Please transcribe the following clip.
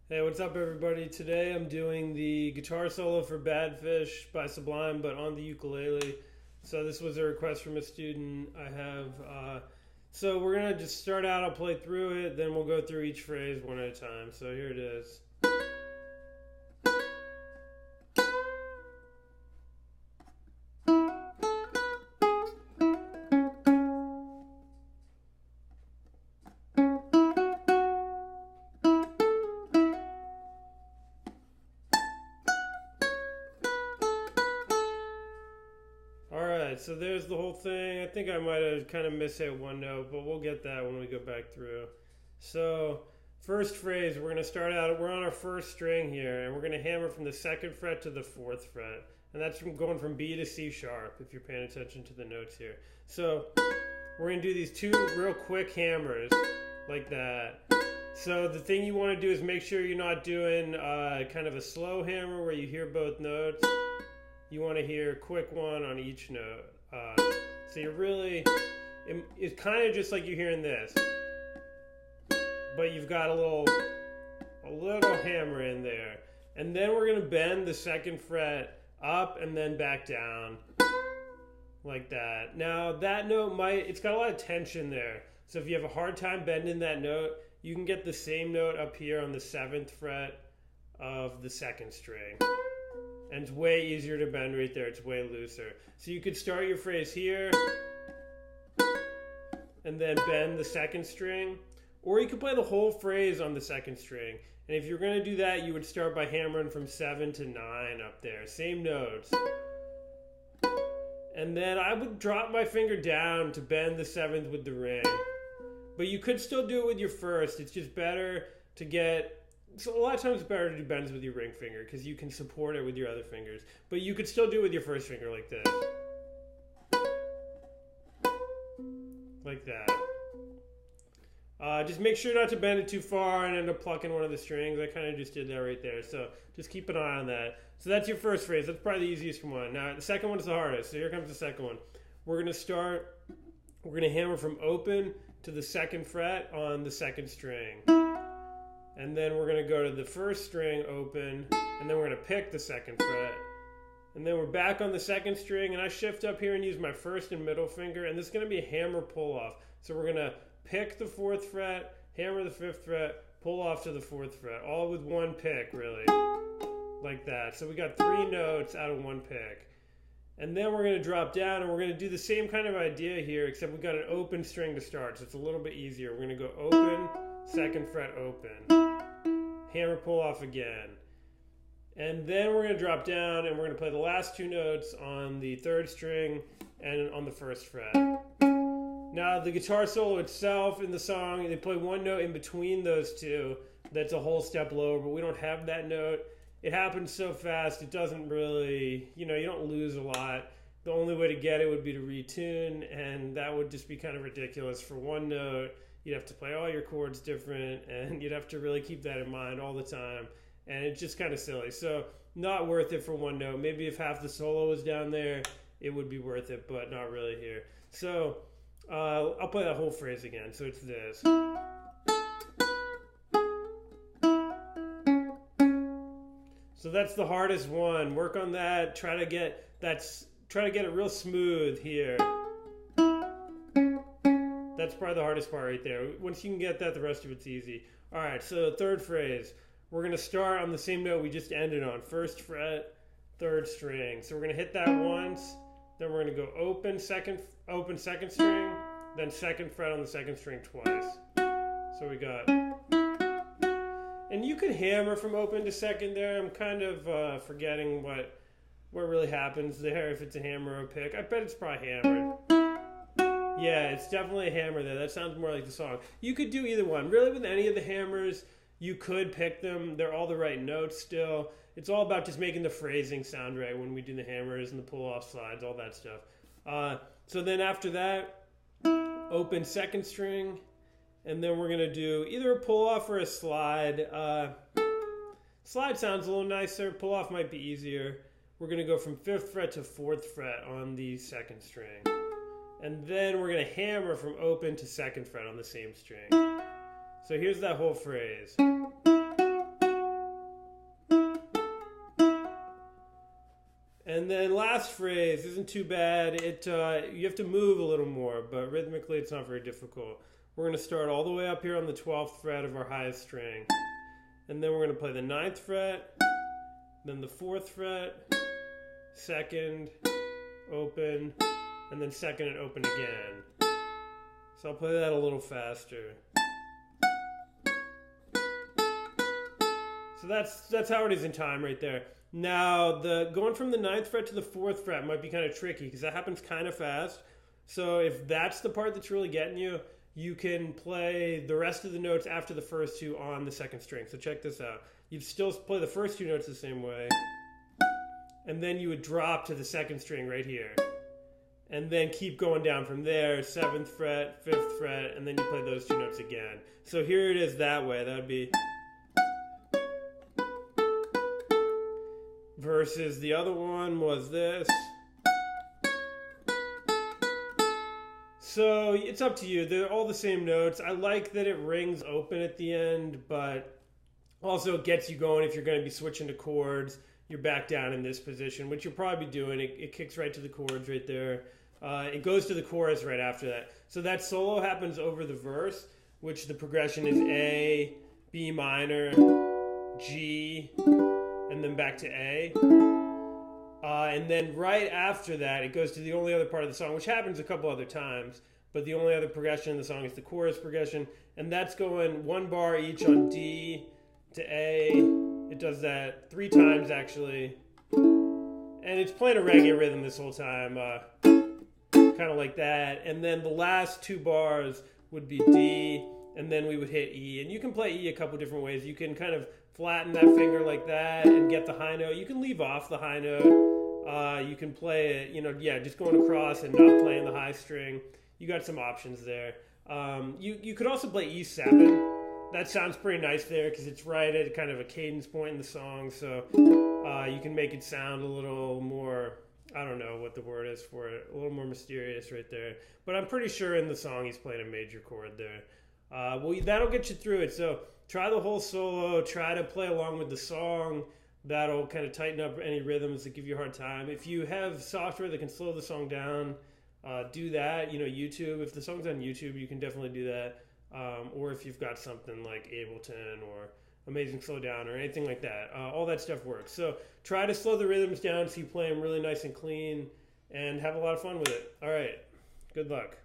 Hey, what's up, everybody? Today I'm doing the guitar solo for Badfish by Sublime, but on the ukulele. So this was a request from a student. So we're gonna just start out. I'll play through it, then we'll go through each phrase one at a time. So here it is. Alright, so there's the whole thing. I think I might have kind of mishit one note, but we'll get that when we go back through. So, first phrase, we're going to start out, we're on our first string here, and we're going to hammer from the 2nd fret to the 4th fret. And that's going from B to C sharp, if you're paying attention to the notes here. So, we're going to do these two real quick hammers, like that. So the thing you want to do is make sure you're not doing kind of a slow hammer where you hear both notes. You want to hear a quick one on each note. So you're really, it's kind of just like you're hearing this, but you've got a little hammer in there. And then we're going to bend the 2nd fret up and then back down, like that. Now that note it's got a lot of tension there. So if you have a hard time bending that note, you can get the same note up here on the 7th fret of the 2nd string. And it's way easier to bend right there. It's way looser. So you could start your phrase here and then bend the 2nd string. Or you could play the whole phrase on the 2nd string. And if you're going to do that, you would start by hammering from 7 to 9 up there. Same notes. And then I would drop my finger down to bend the 7th with the ring. But you could still do it with your 1st. It's just better to get... So a lot of times it's better to do bends with your ring finger because you can support it with your other fingers. But you could still do it with your 1st finger like this. Like that. Just make sure not to bend it too far and end up plucking one of the strings. I kind of just did that right there. So just keep an eye on that. So that's your first phrase. That's probably the easiest one. Now the second one is the hardest. So here comes the second one. We're going to hammer from open to the 2nd fret on the 2nd string. And then we're going to go to the 1st string open, and then we're going to pick the 2nd fret. And then we're back on the 2nd string, and I shift up here and use my 1st and middle finger, and this is going to be a hammer pull off. So we're going to pick the 4th fret, hammer the 5th fret, pull off to the 4th fret, all with one pick, really. Like that. So we got 3 notes out of one pick. And then we're going to drop down, and we're going to do the same kind of idea here, except we've got an open string to start, so it's a little bit easier. We're going to go open, 2nd fret open. Hammer pull off again. And then we're going to drop down and we're going to play the last 2 notes on the 3rd string and on the 1st fret. Now the guitar solo itself in the song, they play one note in between those two that's a whole step lower, but we don't have that note. It happens so fast, it doesn't really, you don't lose a lot. The only way to get it would be to retune, and that would just be kind of ridiculous for one note. You'd have to play all your chords different, and you'd have to really keep that in mind all the time. And it's just kind of silly. So not worth it for one note. Maybe if half the solo was down there, it would be worth it, but not really here. So I'll play that whole phrase again. So it's this. So that's the hardest one. Work on that. Try to get it real smooth here. That's probably the hardest part right there. Once you can get that, the rest of it's easy. All right, so 3rd phrase. We're going to start on the same note we just ended on. 1st fret, 3rd string. So we're going to hit that once. Then we're going to go open, 2nd string. Then 2nd fret on the 2nd string twice. So we got... And you could hammer from open to 2nd there. I'm kind of forgetting what really happens there, if it's a hammer or a pick. I bet it's probably hammered. Yeah, it's definitely a hammer there. That sounds more like the song. You could do either one. Really, with any of the hammers, you could pick them. They're all the right notes still. It's all about just making the phrasing sound right when we do the hammers and the pull-off slides, all that stuff. So then after that, open 2nd string, and then we're going to do either a pull-off or a slide. Slide sounds a little nicer. Pull-off might be easier. We're going to go from 5th fret to 4th fret on the 2nd string. And then we're going to hammer from open to 2nd fret on the same string. So here's that whole phrase. And then last phrase isn't too bad. You have to move a little more, but rhythmically it's not very difficult. We're going to start all the way up here on the 12th fret of our highest string. And then we're going to play the 9th fret, then the 4th fret, 2nd, open, and then 2nd and open again. So I'll play that a little faster. So that's how it is in time right there. Now, going from the 9th fret to the 4th fret might be kind of tricky because that happens kind of fast. So if that's the part that's really getting you, you can play the rest of the notes after the first two on the 2nd string. So check this out. You'd still play the first two notes the same way, and then you would drop to the 2nd string right here. And then keep going down from there, 7th fret, 5th fret, and then you play those two notes again. So here it is that way. That would be... versus the other one was this. So it's up to you. They're all the same notes. I like that it rings open at the end, but also it gets you going if you're going to be switching to chords. You're back down in this position, which you'll probably be doing. It kicks right to the chords right there. It goes to the chorus right after that. So that solo happens over the verse, which the progression is A, B minor, G, and then back to A. And then right after that, it goes to the only other part of the song, which happens a couple other times, but the only other progression in the song is the chorus progression, and that's going one bar each on D to A. It does that 3 times, actually. And it's playing a reggae rhythm this whole time, kind of like that. And then the last 2 bars would be D, and then we would hit E. And you can play E a couple different ways. You can kind of flatten that finger like that and get the high note. You can leave off the high note. You can play it, just going across and not playing the high string. You got some options there. You could also play E7. That sounds pretty nice there because it's right at kind of a cadence point in the song. So you can make it sound a little more, I don't know what the word is for it, a little more mysterious right there. But I'm pretty sure in the song he's playing a major chord there. Well, that'll get you through it. So try the whole solo. Try to play along with the song. That'll kind of tighten up any rhythms that give you a hard time. If you have software that can slow the song down, do that. YouTube. If the song's on YouTube, you can definitely do that. Or if you've got something like Ableton or Amazing Slowdown or anything like that, all that stuff works. So try to slow the rhythms down so you play them really nice and clean and have a lot of fun with it. All right. Good luck.